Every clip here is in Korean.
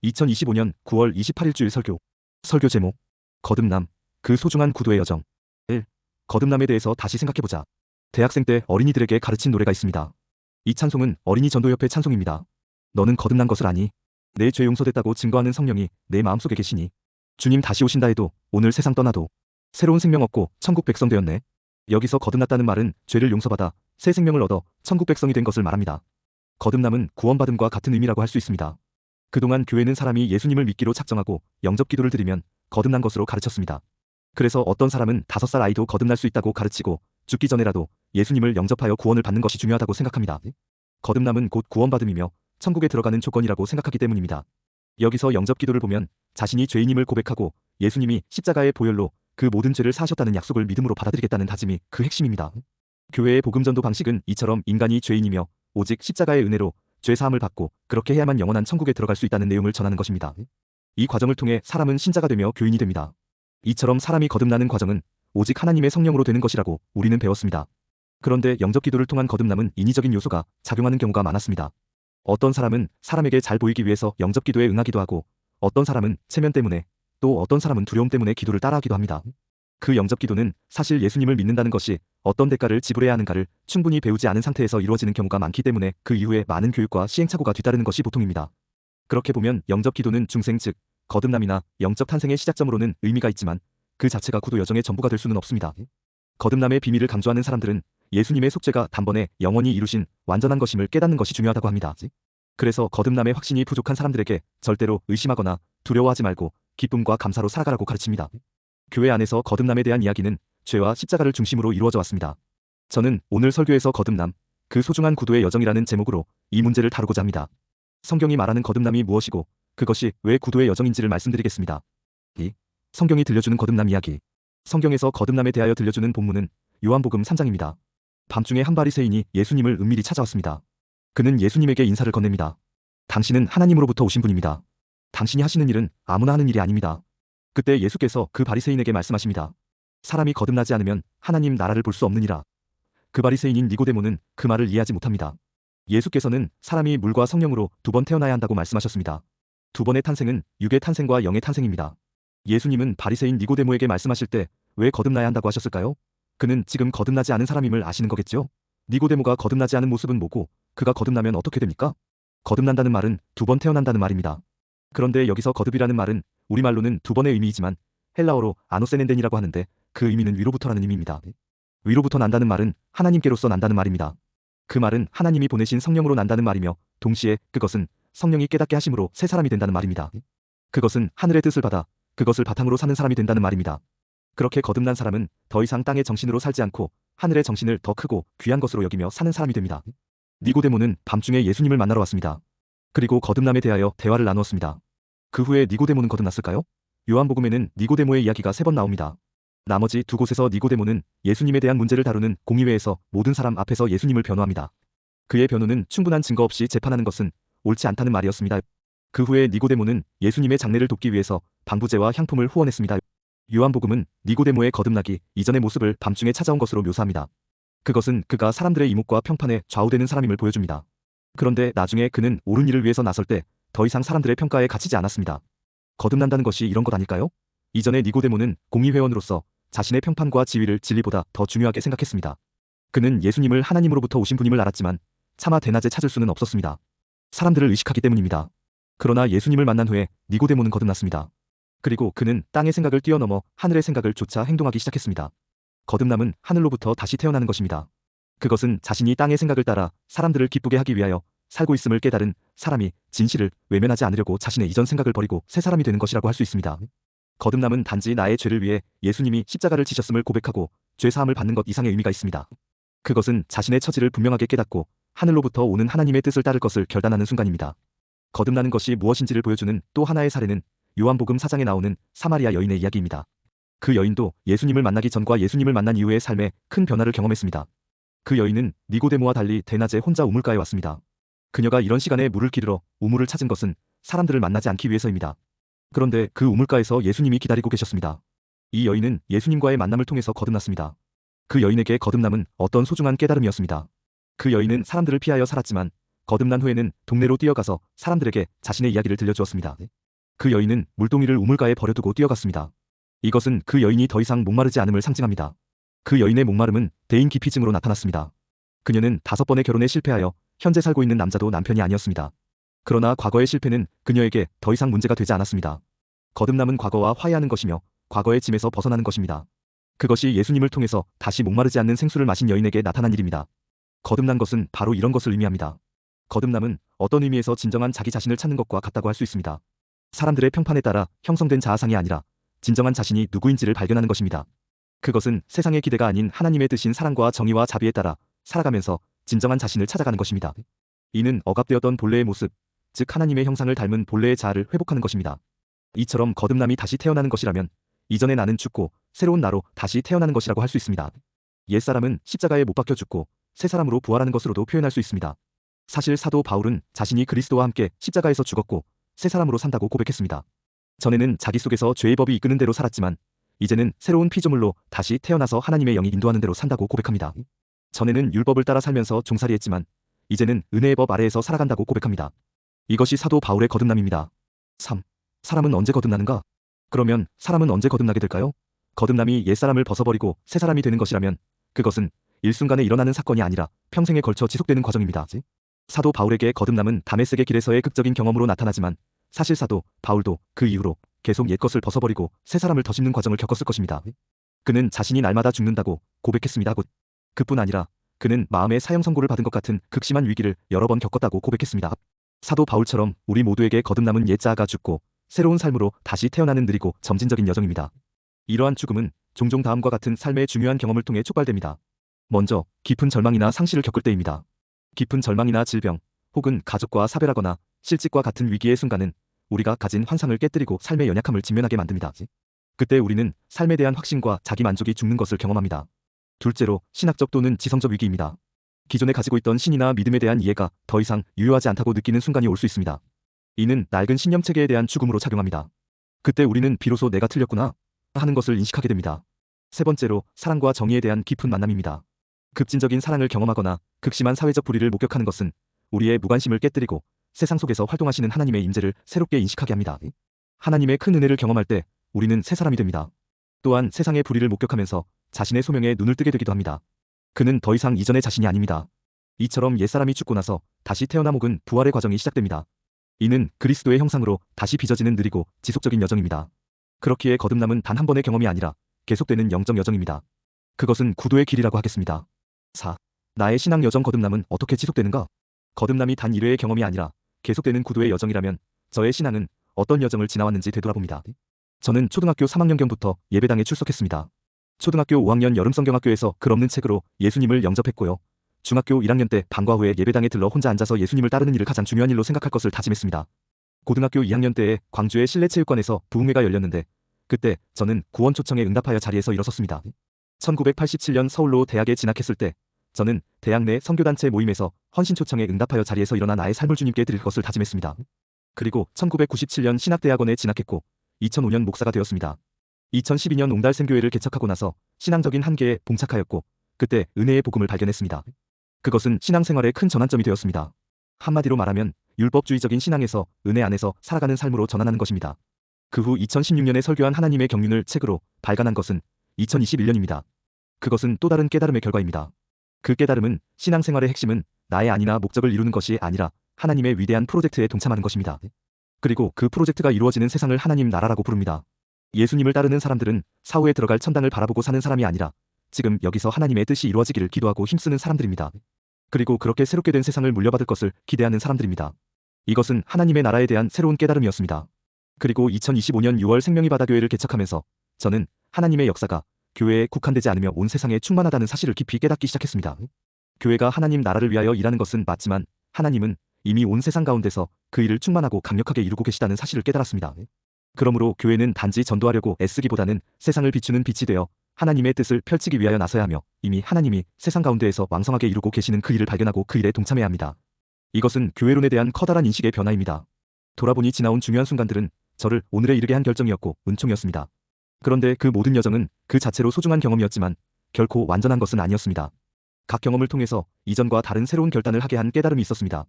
2025년 9월 28일 주일 설교. 설교 제목: 거듭남, 그 소중한 구도의 여정. 1. 거듭남에 대해서 다시 생각해보자. 대학생 때 어린이들에게 가르친 노래가 있습니다. 이 찬송은 어린이 전도협회 찬송입니다. 너는 거듭난 것을 아니? 내 죄 용서됐다고 증거하는 성령이 내 마음속에 계시니 주님 다시 오신다 해도 오늘 세상 떠나도 새로운 생명 얻고 천국 백성 되었네. 여기서 거듭났다는 말은 죄를 용서받아 새 생명을 얻어 천국 백성이 된 것을 말합니다. 거듭남은 구원받음과 같은 의미라고 할 수 있습니다. 그동안 교회는 사람이 예수님을 믿기로 작정하고 영접 기도를 드리면 거듭난 것으로 가르쳤습니다. 그래서 어떤 사람은 5살 아이도 거듭날 수 있다고 가르치고 죽기 전에라도 예수님을 영접하여 구원을 받는 것이 중요하다고 생각합니다. 거듭남은 곧 구원받음이며 천국에 들어가는 조건이라고 생각하기 때문입니다. 여기서 영접 기도를 보면 자신이 죄인임을 고백하고 예수님이 십자가의 보혈로 그 모든 죄를 사하셨다는 약속을 믿음으로 받아들이겠다는 다짐이 그 핵심입니다. 교회의 복음전도 방식은 이처럼 인간이 죄인이며 오직 십자가의 은혜로 죄 사함을 받고 그렇게 해야만 영원한 천국에 들어갈 수 있다는 내용을 전하는 것입니다. 이 과정을 통해 사람은 신자가 되며 교인이 됩니다. 이처럼 사람이 거듭나는 과정은 오직 하나님의 성령으로 되는 것이라고 우리는 배웠습니다. 그런데 영접 기도를 통한 거듭남은 인위적인 요소가 작용하는 경우가 많았습니다. 어떤 사람은 사람에게 잘 보이기 위해서 영접 기도에 응하기도 하고, 어떤 사람은 체면 때문에, 또 어떤 사람은 두려움 때문에 기도를 따라하기도 합니다. 그 영접 기도는 사실 예수님을 믿는다는 것이 어떤 대가를 지불해야 하는가를 충분히 배우지 않은 상태에서 이루어지는 경우가 많기 때문에 그 이후에 많은 교육과 시행착오가 뒤따르는 것이 보통입니다. 그렇게 보면 영접 기도는 중생 즉 거듭남이나 영적 탄생의 시작점으로는 의미가 있지만 그 자체가 구도 여정의 전부가 될 수는 없습니다. 거듭남의 비밀을 강조하는 사람들은 예수님의 속죄가 단번에 영원히 이루신 완전한 것임을 깨닫는 것이 중요하다고 합니다. 그래서 거듭남의 확신이 부족한 사람들에게 절대로 의심하거나 두려워하지 말고 기쁨과 감사로 살아가라고 가르칩니다. 교회 안에서 거듭남에 대한 이야기는 죄와 십자가를 중심으로 이루어져 왔습니다. 저는 오늘 설교에서 거듭남, 그 소중한 구도의 여정이라는 제목으로 이 문제를 다루고자 합니다. 성경이 말하는 거듭남이 무엇이고 그것이 왜 구도의 여정인지를 말씀드리겠습니다. 2. 성경이 들려주는 거듭남 이야기. 성경에서 거듭남에 대하여 들려주는 본문은 요한복음 3장입니다. 밤중에 한 바리새인이 예수님을 은밀히 찾아왔습니다. 그는 예수님에게 인사를 건넵니다. 당신은 하나님으로부터 오신 분입니다. 당신이 하시는 일은 아무나 하는 일이 아닙니다. 그때 예수께서 그 바리새인에게 말씀하십니다. 사람이 거듭나지 않으면 하나님 나라를 볼 수 없느니라. 그 바리새인인 니고데모는 그 말을 이해하지 못합니다. 예수께서는 사람이 물과 성령으로 2번 태어나야 한다고 말씀하셨습니다. 2번의 탄생은 육의 탄생과 영의 탄생입니다. 예수님은 바리새인 니고데모에게 말씀하실 때 왜 거듭나야 한다고 하셨을까요? 그는 지금 거듭나지 않은 사람임을 아시는 거겠죠? 니고데모가 거듭나지 않은 모습은 뭐고 그가 거듭나면 어떻게 됩니까? 거듭난다는 말은 2번 태어난다는 말입니다. 그런데 여기서 거듭이라는 말은 우리말로는 2번의 의미이지만 헬라어로 아노세넨덴이라고 하는데 그 의미는 위로부터라는 의미입니다. 위로부터 난다는 말은 하나님께로서 난다는 말입니다. 그 말은 하나님이 보내신 성령으로 난다는 말이며 동시에 그것은 성령이 깨닫게 하심으로 새 사람이 된다는 말입니다. 그것은 하늘의 뜻을 받아 그것을 바탕으로 사는 사람이 된다는 말입니다. 그렇게 거듭난 사람은 더 이상 땅의 정신으로 살지 않고 하늘의 정신을 더 크고 귀한 것으로 여기며 사는 사람이 됩니다. 니고데모는 밤중에 예수님을 만나러 왔습니다. 그리고 거듭남에 대하여 대화를 나누었습니다. 그 후에 니고데모는 거듭났을까요? 요한복음에는 니고데모의 이야기가 3번 나옵니다. 나머지 2곳에서 니고데모는 예수님에 대한 문제를 다루는 공의회에서 모든 사람 앞에서 예수님을 변호합니다. 그의 변호는 충분한 증거 없이 재판하는 것은 옳지 않다는 말이었습니다. 그 후에 니고데모는 예수님의 장례를 돕기 위해서 방부제와 향품을 후원했습니다. 요한복음은 니고데모의 거듭나기 이전의 모습을 밤중에 찾아온 것으로 묘사합니다. 그것은 그가 사람들의 이목과 평판에 좌우되는 사람임을 보여줍니다. 그런데 나중에 그는 옳은 일을 위해서 나설 때 더 이상 사람들의 평가에 갇히지 않았습니다. 거듭난다는 것이 이런 것 아닐까요? 이전에 니고데모는 공의회원으로서 자신의 평판과 지위를 진리보다 더 중요하게 생각했습니다. 그는 예수님을 하나님으로부터 오신 분임을 알았지만 차마 대낮에 찾을 수는 없었습니다. 사람들을 의식하기 때문입니다. 그러나 예수님을 만난 후에 니고데모는 거듭났습니다. 그리고 그는 땅의 생각을 뛰어넘어 하늘의 생각을 좇아 행동하기 시작했습니다. 거듭남은 하늘로부터 다시 태어나는 것입니다. 그것은 자신이 땅의 생각을 따라 사람들을 기쁘게 하기 위하여 살고 있음을 깨달은 사람이 진실을 외면하지 않으려고 자신의 이전 생각을 버리고 새 사람이 되는 것이라고 할 수 있습니다. 거듭남은 단지 나의 죄를 위해 예수님이 십자가를 지셨음을 고백하고 죄 사함을 받는 것 이상의 의미가 있습니다. 그것은 자신의 처지를 분명하게 깨닫고 하늘로부터 오는 하나님의 뜻을 따를 것을 결단하는 순간입니다. 거듭나는 것이 무엇인지를 보여주는 또 하나의 사례는 요한복음 4장에 나오는 사마리아 여인의 이야기입니다. 그 여인도 예수님을 만나기 전과 예수님을 만난 이후의 삶에 큰 변화를 경험했습니다. 그 여인은 니고데모와 달리 대낮에 혼자 우물가에 왔습니다. 그녀가 이런 시간에 물을 기르러 우물을 찾은 것은 사람들을 만나지 않기 위해서입니다. 그런데 그 우물가에서 예수님이 기다리고 계셨습니다. 이 여인은 예수님과의 만남을 통해서 거듭났습니다. 그 여인에게 거듭남은 어떤 소중한 깨달음이었습니다. 그 여인은 사람들을 피하여 살았지만 거듭난 후에는 동네로 뛰어가서 사람들에게 자신의 이야기를 들려주었습니다. 그 여인은 물동이를 우물가에 버려두고 뛰어갔습니다. 이것은 그 여인이 더 이상 목마르지 않음을 상징합니다. 그 여인의 목마름은 대인 기피증으로 나타났습니다. 그녀는 5번의 결혼에 실패하여 현재 살고 있는 남자도 남편이 아니었습니다. 그러나 과거의 실패는 그녀에게 더 이상 문제가 되지 않았습니다. 거듭남은 과거와 화해하는 것이며 과거의 짐에서 벗어나는 것입니다. 그것이 예수님을 통해서 다시 목마르지 않는 생수를 마신 여인에게 나타난 일입니다. 거듭난 것은 바로 이런 것을 의미합니다. 거듭남은 어떤 의미에서 진정한 자기 자신을 찾는 것과 같다고 할 수 있습니다. 사람들의 평판에 따라 형성된 자아상이 아니라 진정한 자신이 누구인지를 발견하는 것입니다. 그것은 세상의 기대가 아닌 하나님의 뜻인 사랑과 정의와 자비에 따라 살아가면서 진정한 자신을 찾아가는 것입니다. 이는 억압되었던 본래의 모습, 즉 하나님의 형상을 닮은 본래의 자아를 회복하는 것입니다. 이처럼 거듭남이 다시 태어나는 것이라면 이전의 나는 죽고 새로운 나로 다시 태어나는 것이라고 할 수 있습니다. 옛사람은 십자가에 못 박혀 죽고 새 사람으로 부활하는 것으로도 표현할 수 있습니다. 사실 사도 바울은 자신이 그리스도와 함께 십자가에서 죽었고 새 사람으로 산다고 고백했습니다. 전에는 자기 속에서 죄의 법이 이끄는 대로 살았지만 이제는 새로운 피조물로 다시 태어나서 하나님의 영이 인도하는 대로 산다고 고백합니다. 전에는 율법을 따라 살면서 종살이했지만 이제는 은혜의 법 아래에서 살아간다고 고백합니다. 이것이 사도 바울의 거듭남입니다. 3. 사람은 언제 거듭나는가? 그러면 사람은 언제 거듭나게 될까요? 거듭남이 옛사람을 벗어버리고 새 사람이 되는 것이라면 그것은 일순간에 일어나는 사건이 아니라 평생에 걸쳐 지속되는 과정입니다. 사도 바울에게 거듭남은 다메섹의 길에서의 극적인 경험으로 나타나지만 사실 사도 바울도 그 이후로 계속 옛것을 벗어버리고 새 사람을 더심는 과정을 겪었을 것입니다. 그는 자신이 날마다 죽는다고 고백했습니다. 그뿐 아니라 그는 마음의 사형 선고를 받은 것 같은 극심한 위기를 여러 번 겪었다고 고백했습니다. 사도 바울처럼 우리 모두에게 거듭남은 옛 자아가 죽고 새로운 삶으로 다시 태어나는 느리고 점진적인 여정입니다. 이러한 죽음은 종종 다음과 같은 삶의 중요한 경험을 통해 촉발됩니다. 먼저 깊은 절망이나 상실을 겪을 때입니다. 깊은 절망이나 질병, 혹은 가족과 사별하거나 실직과 같은 위기의 순간은 우리가 가진 환상을 깨뜨리고 삶의 연약함을 직면하게 만듭니다. 그때 우리는 삶에 대한 확신과 자기 만족이 죽는 것을 경험합니다. 둘째로 신학적 또는 지성적 위기입니다. 기존에 가지고 있던 신이나 믿음에 대한 이해가 더 이상 유효하지 않다고 느끼는 순간이 올 수 있습니다. 이는 낡은 신념 체계에 대한 죽음으로 작용합니다. 그때 우리는 비로소 내가 틀렸구나 하는 것을 인식하게 됩니다. 세 번째로 사랑과 정의에 대한 깊은 만남입니다. 급진적인 사랑을 경험하거나 극심한 사회적 불의를 목격하는 것은 우리의 무관심을 깨뜨리고 세상 속에서 활동하시는 하나님의 임재를 새롭게 인식하게 합니다. 하나님의 큰 은혜를 경험할 때 우리는 새 사람이 됩니다. 또한 세상의 불의를 목격하면서 자신의 소명에 눈을 뜨게 되기도 합니다. 그는 더 이상 이전의 자신이 아닙니다. 이처럼 옛사람이 죽고 나서 다시 태어남 혹은 부활의 과정이 시작됩니다. 이는 그리스도의 형상으로 다시 빚어지는 느리고 지속적인 여정입니다. 그렇기에 거듭남은 단 한 번의 경험이 아니라 계속되는 영적 여정입니다. 그것은 구도의 길이라고 하겠습니다. 4. 나의 신앙 여정 거듭남은 어떻게 지속되는가? 거듭남이 단 1회의 경험이 아니라 계속되는 구도의 여정이라면 저의 신앙은 어떤 여정을 지나왔는지 되돌아봅니다. 저는 초등학교 3학년경부터 예배당에 출석했습니다. 초등학교 5학년 여름성경학교에서 글 없는 책으로 예수님을 영접했고요. 중학교 1학년 때 방과 후에 예배당에 들러 혼자 앉아서 예수님을 따르는 일을 가장 중요한 일로 생각할 것을 다짐했습니다. 고등학교 2학년 때에 광주의 실내체육관에서 부흥회가 열렸는데 그때 저는 구원 초청에 응답하여 자리에서 일어섰습니다. 1987년 서울로 대학에 진학했을 때 저는 대학 내 선교단체 모임에서 헌신 초청에 응답하여 자리에서 일어나 나의 삶을 주님께 드릴 것을 다짐했습니다. 그리고 1997년 신학대학원에 진학했고 2005년 목사가 되었습니다. 2012년 옹달샘교회를 개척하고 나서 신앙적인 한계에 봉착하였고 그때 은혜의 복음을 발견했습니다. 그것은 신앙생활의 큰 전환점이 되었습니다. 한마디로 말하면 율법주의적인 신앙에서 은혜 안에서 살아가는 삶으로 전환하는 것입니다. 그 후 2016년에 설교한 하나님의 경륜을 책으로 발간한 것은 2021년입니다. 그것은 또 다른 깨달음의 결과입니다. 그 깨달음은 신앙생활의 핵심은 나의 안이나 목적을 이루는 것이 아니라 하나님의 위대한 프로젝트에 동참하는 것입니다. 그리고 그 프로젝트가 이루어지는 세상을 하나님 나라라고 부릅니다. 예수님을 따르는 사람들은 사후에 들어갈 천당을 바라보고 사는 사람이 아니라 지금 여기서 하나님의 뜻이 이루어지기를 기도하고 힘쓰는 사람들입니다. 그리고 그렇게 새롭게 된 세상을 물려받을 것을 기대하는 사람들입니다. 이것은 하나님의 나라에 대한 새로운 깨달음이었습니다. 그리고 2025년 6월 생명의 바다 교회를 개척하면서 저는 하나님의 역사가 교회에 국한되지 않으며 온 세상에 충만하다는 사실을 깊이 깨닫기 시작했습니다. 교회가 하나님 나라를 위하여 일하는 것은 맞지만 하나님은 이미 온 세상 가운데서 그 일을 충만하고 강력하게 이루고 계시다는 사실을 깨달았습니다. 그러므로 교회는 단지 전도하려고 애쓰기보다는 세상을 비추는 빛이 되어 하나님의 뜻을 펼치기 위하여 나서야 하며 이미 하나님이 세상 가운데에서 왕성하게 이루고 계시는 그 일을 발견하고 그 일에 동참해야 합니다. 이것은 교회론에 대한 커다란 인식의 변화입니다. 돌아보니 지나온 중요한 순간들은 저를 오늘에 이르게 한 결정이었고 은총이었습니다. 그런데 그 모든 여정은 그 자체로 소중한 경험이었지만 결코 완전한 것은 아니었습니다. 각 경험을 통해서 이전과 다른 새로운 결단을 하게 한 깨달음이 있었습니다.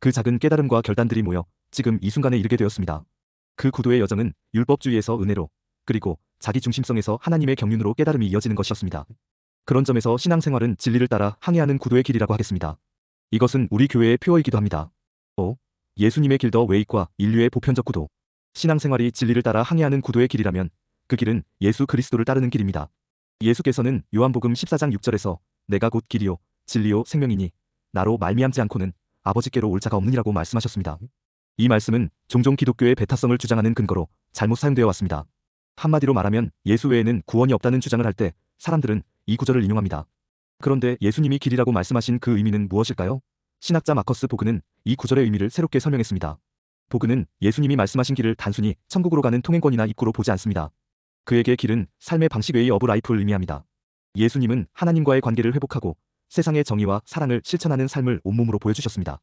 그 작은 깨달음과 결단들이 모여 지금 이 순간에 이르게 되었습니다. 그 구도의 여정은 율법주의에서 은혜로, 그리고 자기 중심성에서 하나님의 경륜으로 깨달음이 이어지는 것이었습니다. 그런 점에서 신앙생활은 진리를 따라 항해하는 구도의 길이라고 하겠습니다. 이것은 우리 교회의 표어이기도 합니다. 예수님의 길 더 웨이과 인류의 보편적 구도. 신앙생활이 진리를 따라 항해하는 구도의 길이라면 그 길은 예수 그리스도를 따르는 길입니다. 예수께서는 요한복음 14장 6절에서 내가 곧 길이요 진리요 생명이니 나로 말미암지 않고는 아버지께로 올 자가 없느니라고 말씀하셨습니다. 이 말씀은 종종 기독교의 배타성을 주장하는 근거로 잘못 사용되어 왔습니다. 한마디로 말하면 예수 외에는 구원이 없다는 주장을 할 때 사람들은 이 구절을 인용합니다. 그런데 예수님이 길이라고 말씀하신 그 의미는 무엇일까요? 신학자 마커스 보그는 이 구절의 의미를 새롭게 설명했습니다. 보그는 예수님이 말씀하신 길을 단순히 천국으로 가는 통행권이나 입구로 보지 않습니다. 그에게 길은 삶의 방식 웨이 오브 라이프를 의미합니다. 예수님은 하나님과의 관계를 회복하고 세상의 정의와 사랑을 실천하는 삶을 온몸으로 보여주셨습니다.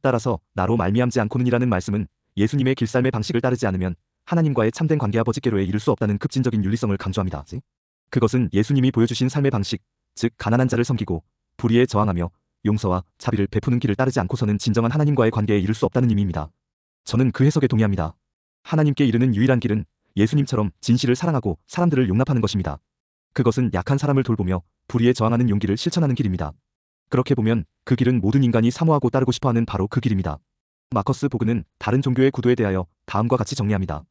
따라서 나로 말미암지 않고는이라는 말씀은 예수님의 길삶의 방식을 따르지 않으면 하나님과의 참된 관계 아버지께로에 이를 수 없다는 급진적인 윤리성을 강조합니다. 그것은 예수님이 보여주신 삶의 방식, 즉 가난한 자를 섬기고 불의에 저항하며 용서와 자비를 베푸는 길을 따르지 않고서는 진정한 하나님과의 관계에 이를 수 없다는 의미입니다. 저는 그 해석에 동의합니다. 하나님께 이르는 유일한 길은 예수님처럼 진실을 사랑하고 사람들을 용납하는 것입니다. 그것은 약한 사람을 돌보며 불의에 저항하는 용기를 실천하는 길입니다. 그렇게 보면 그 길은 모든 인간이 사모하고 따르고 싶어하는 바로 그 길입니다. 마커스 보그는 다른 종교의 구도에 대하여 다음과 같이 정리합니다.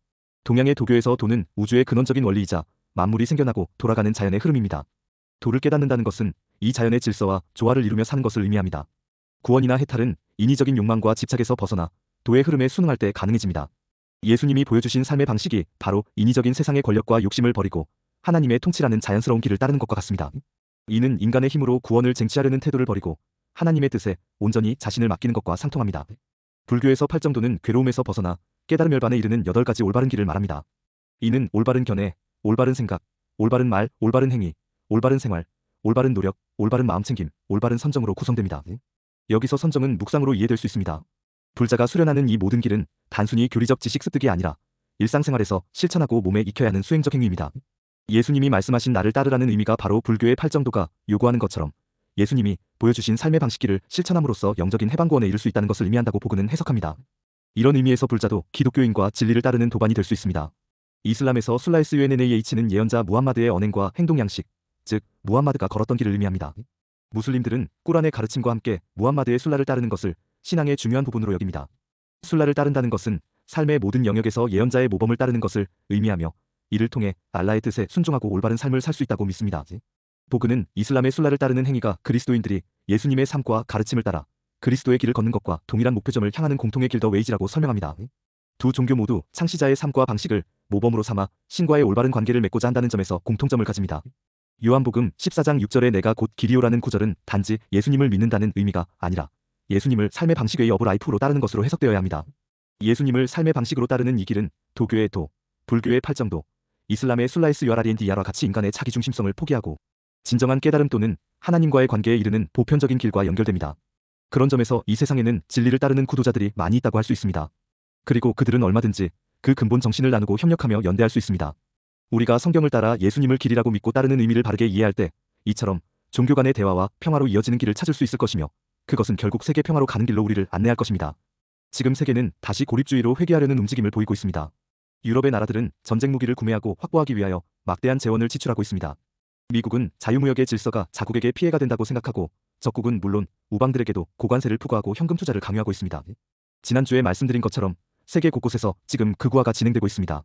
동양의 도교에서 도는 우주의 근원적인 원리이자 만물이 생겨나고 돌아가는 자연의 흐름입니다. 도를 깨닫는다는 것은 이 자연의 질서와 조화를 이루며 사는 것을 의미합니다. 구원이나 해탈은 인위적인 욕망과 집착에서 벗어나 도의 흐름에 순응할 때 가능해집니다. 예수님이 보여주신 삶의 방식이 바로 인위적인 세상의 권력과 욕심을 버리고 하나님의 통치라는 자연스러운 길을 따르는 것과 같습니다. 이는 인간의 힘으로 구원을 쟁취하려는 태도를 버리고 하나님의 뜻에 온전히 자신을 맡기는 것과 상통합니다. 불교에서 팔정도는 괴로움에서 벗어나 깨달음 열반에 이르는 8가지 올바른 길을 말합니다. 이는 올바른 견해, 올바른 생각, 올바른 말, 올바른 행위, 올바른 생활, 올바른 노력, 올바른 마음챙김, 올바른 선정으로 구성됩니다. 여기서 선정은 묵상으로 이해될 수 있습니다. 불자가 수련하는 이 모든 길은 단순히 교리적 지식 습득이 아니라 일상생활에서 실천하고 몸에 익혀야 하는 수행적 행위입니다. 예수님이 말씀하신 나를 따르라는 의미가 바로 불교의 팔정도가 요구하는 것처럼 예수님이 보여주신 삶의 방식길을 실천함으로써 영적인 해방구원에 이를 수 있다는 것을 의미한다고 보그는 해석합니다. 이런 의미에서 불자도 기독교인과 진리를 따르는 도반이 될 수 있습니다. 이슬람에서 술라이스 UNNAH는 예언자 무함마드의 언행과 행동 양식, 즉 무함마드가 걸었던 길을 의미합니다. 무슬림들은 꾸란의 가르침과 함께 무함마드의 순라를 따르는 것을 신앙의 중요한 부분으로 여깁니다. 순라를 따른다는 것은 삶의 모든 영역에서 예언자의 모범을 따르는 것을 의미하며 이를 통해 알라의 뜻에 순종하고 올바른 삶을 살 수 있다고 믿습니다. 보그는 이슬람의 순라를 따르는 행위가 그리스도인들이 예수님의 삶과 가르침을 따라 그리스도의 길을 걷는 것과 동일한 목표점을 향하는 공통의 길 더 웨이지라고 설명합니다. 두 종교 모두 창시자의 삶과 방식을 모범으로 삼아 신과의 올바른 관계를 맺고자 한다는 점에서 공통점을 가집니다. 요한복음 14장 6절의 내가 곧 길이요라는 구절은 단지 예수님을 믿는다는 의미가 아니라 예수님을 삶의 방식의 여부 라이프로 따르는 것으로 해석되어야 합니다. 예수님을 삶의 방식으로 따르는 이 길은 도교의 도, 불교의 팔정도, 이슬람의 술라이스 유아라리엔디야와 같이 인간의 자기중심성을 포기하고 진정한 깨달음 또는 하나님과의 관계에 이르는 보편적인 길과 연결됩니다. 그런 점에서 이 세상에는 진리를 따르는 구도자들이 많이 있다고 할 수 있습니다. 그리고 그들은 얼마든지 그 근본 정신을 나누고 협력하며 연대할 수 있습니다. 우리가 성경을 따라 예수님을 길이라고 믿고 따르는 의미를 바르게 이해할 때 이처럼 종교 간의 대화와 평화로 이어지는 길을 찾을 수 있을 것이며 그것은 결국 세계 평화로 가는 길로 우리를 안내할 것입니다. 지금 세계는 다시 고립주의로 회귀하려는 움직임을 보이고 있습니다. 유럽의 나라들은 전쟁 무기를 구매하고 확보하기 위하여 막대한 재원을 지출하고 있습니다. 미국은 자유무역의 질서가 자국에게 피해가 된다고 생각하고 적국은 물론 우방들에게도 고관세를 부과하고 현금 투자를 강요하고 있습니다. 지난주에 말씀드린 것처럼 세계 곳곳에서 지금 극우화가 진행되고 있습니다.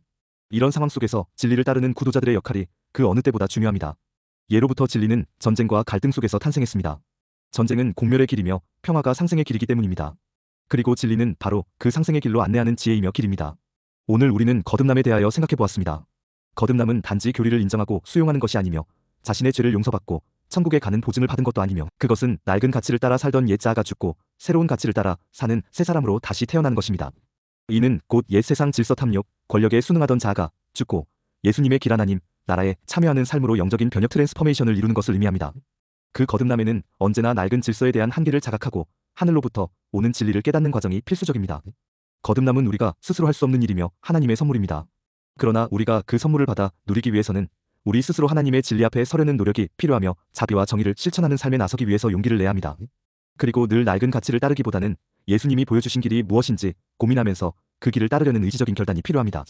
이런 상황 속에서 진리를 따르는 구도자들의 역할이 그 어느 때보다 중요합니다. 예로부터 진리는 전쟁과 갈등 속에서 탄생했습니다. 전쟁은 공멸의 길이며 평화가 상생의 길이기 때문입니다. 그리고 진리는 바로 그 상생의 길로 안내하는 지혜이며 길입니다. 오늘 우리는 거듭남에 대하여 생각해보았습니다. 거듭남은 단지 교리를 인정하고 수용하는 것이 아니며 자신의 죄를 용서받고 천국에 가는 보증을 받은 것도 아니며 그것은 낡은 가치를 따라 살던 옛 자아가 죽고 새로운 가치를 따라 사는 새 사람으로 다시 태어나는 것입니다. 이는 곧 옛 세상 질서 탐욕, 권력에 순응하던 자아가 죽고 예수님의 길 하나님, 나라에 참여하는 삶으로 영적인 변혁 트랜스포메이션을 이루는 것을 의미합니다. 그 거듭남에는 언제나 낡은 질서에 대한 한계를 자각하고 하늘로부터 오는 진리를 깨닫는 과정이 필수적입니다. 거듭남은 우리가 스스로 할 수 없는 일이며 하나님의 선물입니다. 그러나 우리가 그 선물을 받아 누리기 위해서는 우리 스스로 하나님의 진리 앞에 서려는 노력이 필요하며 자비와 정의를 실천하는 삶에 나서기 위해서 용기를 내야 합니다. 그리고 늘 낡은 가치를 따르기보다는 예수님이 보여주신 길이 무엇인지 고민하면서 그 길을 따르려는 의지적인 결단이 필요합니다.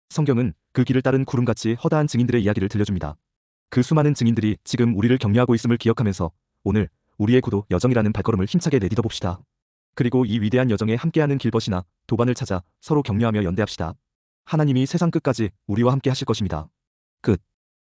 성경은 그 길을 따른 구름같이 허다한 증인들의 이야기를 들려줍니다. 그 수많은 증인들이 지금 우리를 격려하고 있음을 기억하면서 오늘 우리의 구도 여정이라는 발걸음을 힘차게 내딛어 봅시다. 그리고 이 위대한 여정에 함께하는 길벗이나 도반을 찾아 서로 격려하며 연대합시다. 하나님이 세상 끝까지 우리와 함께 하실 것입니다. 끝.